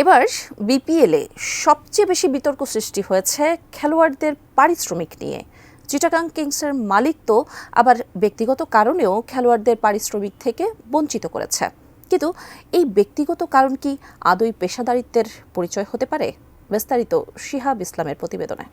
এবার বিপিএলে সবচেয়ে বেশি বিতর্ক সৃষ্টি হয়েছে খেলোয়াড়দের পারিশ্রমিক নিয়ে। চিটাগাং কিংসের মালিক তো আবার ব্যক্তিগত কারণেও খেলোয়াড়দের পারিশ্রমিক থেকে বঞ্চিত করেছে। কিন্তু এই ব্যক্তিগত কারণ কি আদৌ পেশাদারিত্বের পরিচয় হতে পারে? বিস্তারিত শিহাব ইসলামের প্রতিবেদনে।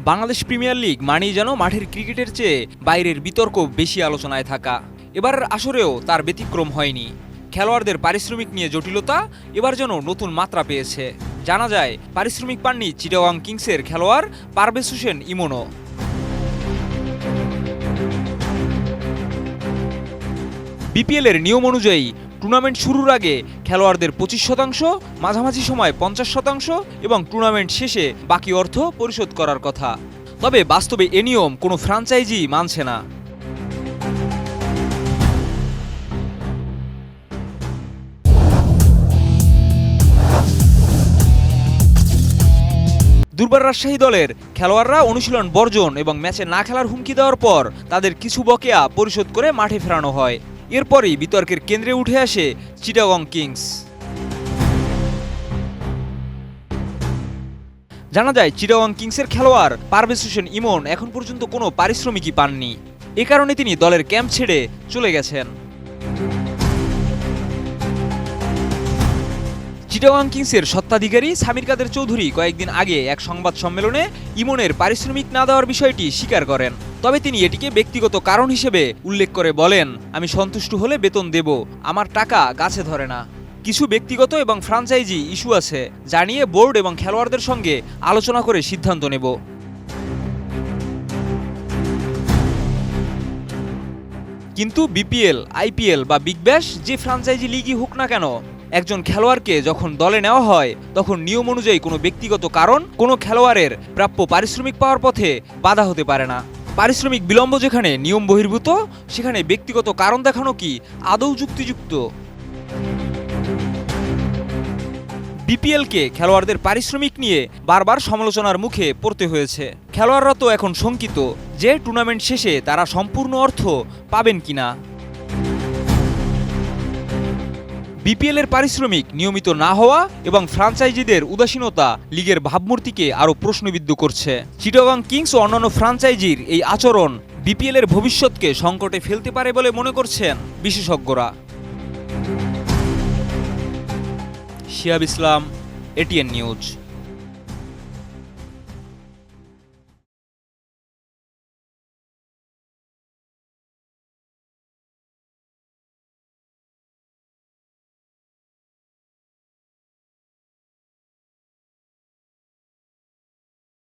বাংলাদেশ প্রিমিয়ার লিগ মানেই যেন মাঠের ক্রিকেটের চেয়ে বাইরের বিতর্ক বেশি আলোচনায় থাকা। এবারের আসরেও তার ব্যতিক্রম হয়নি। খেলোয়াড়দের পারিশ্রমিক নিয়ে জটিলতা এবার যেন নতুন মাত্রা পেয়েছে। জানা যায়, পারিশ্রমিক পাননি চিটাগাং কিংসের খেলোয়াড় পারভেজ হোসেন ইমনও। বিপিএলের নিয়ম অনুযায়ী টুর্নামেন্ট শুরুর আগে খেলোয়াড়দের 25%, মাঝামাঝি সময় 50% এবং টুর্নামেন্ট শেষে বাকি অর্থ পরিশোধ করার কথা। তবে বাস্তবে এ নিয়ম কোনো ফ্র্যাঞ্চাইজি মানছে না। দুর্বার রাজশাহী দলের খেলোয়াড়রা অনুশীলন বর্জন এবং ম্যাচে না খেলার হুমকি দেওয়ার পর তাদের কিছু বকেয়া পরিশোধ করে মাঠে ফেরানো হয়। এরপরই বিতর্কের কেন্দ্রে উঠে আসে চিটাগং কিংস। জানা যায়, চিটাগং কিংসের খেলোয়াড় পারভেজ হোসেন ইমন এখন পর্যন্ত কোনো পারিশ্রমিকই পাননি। এ কারণে তিনি দলের ক্যাম্প ছেড়ে চলে গেছেন। চিটাগং কিংসের স্বত্বাধিকারী সামির কাদের চৌধুরী কয়েকদিন আগে এক সংবাদ সম্মেলনে ইমনের পারিশ্রমিক না দেওয়ার বিষয়টি স্বীকার করেন। তবে তিনি এটিকে ব্যক্তিগত কারণ হিসেবে উল্লেখ করে বলেন, আমি সন্তুষ্ট হলে বেতন দেব, আমার টাকা গাছে ধরে না। কিছু ব্যক্তিগত এবং ফ্র্যাঞ্চাইজি ইস্যু আছে, যা নিয়ে বোর্ড এবং খেলোয়াড়দের সঙ্গে আলোচনা করে সিদ্ধান্ত নেব। কিন্তু বিপিএল, আইপিএল বা বিগ ব্যাশ যে ফ্র্যাঞ্চাইজি লিগই হোক না কেন, একজন খেলোয়াড়কে যখন দলে নেওয়া হয় তখন নিয়ম অনুযায়ী কোনো ব্যক্তিগত কারণ কোনো খেলোয়াড়ের প্রাপ্য পারিশ্রমিক পাওয়ার পথে বাধা হতে পারে না। পারিশ্রমিক বিলম্ব যেখানে নিয়ম বহির্ভূত, সেখানে ব্যক্তিগত কারণ দেখানো কি আদৌ যুক্তিযুক্ত? বিপিএলকে খেলোয়াড়দের পারিশ্রমিক নিয়ে বারবার সমালোচনার মুখে পড়তে হয়েছে। খেলোয়াড়রা তো এখন শঙ্কিত যে টুর্নামেন্ট শেষে তারা সম্পূর্ণ অর্থ পাবেন কিনা। বিপিএলের পারিশ্রমিক নিয়মিত না হওয়া এবং ফ্র্যাঞ্চাইজিদের উদাসীনতা লিগের ভাবমূর্তিকে আরও প্রশ্নবিদ্ধ করছে। চিটাগং কিংস ও অন্যান্য ফ্র্যাঞ্চাইজির এই আচরণ বিপিএলের ভবিষ্যৎকে সংকটে ফেলতে পারে বলে মনে করছেন বিশেষজ্ঞরা। শিহাব ইসলাম, এটিএন নিউজ।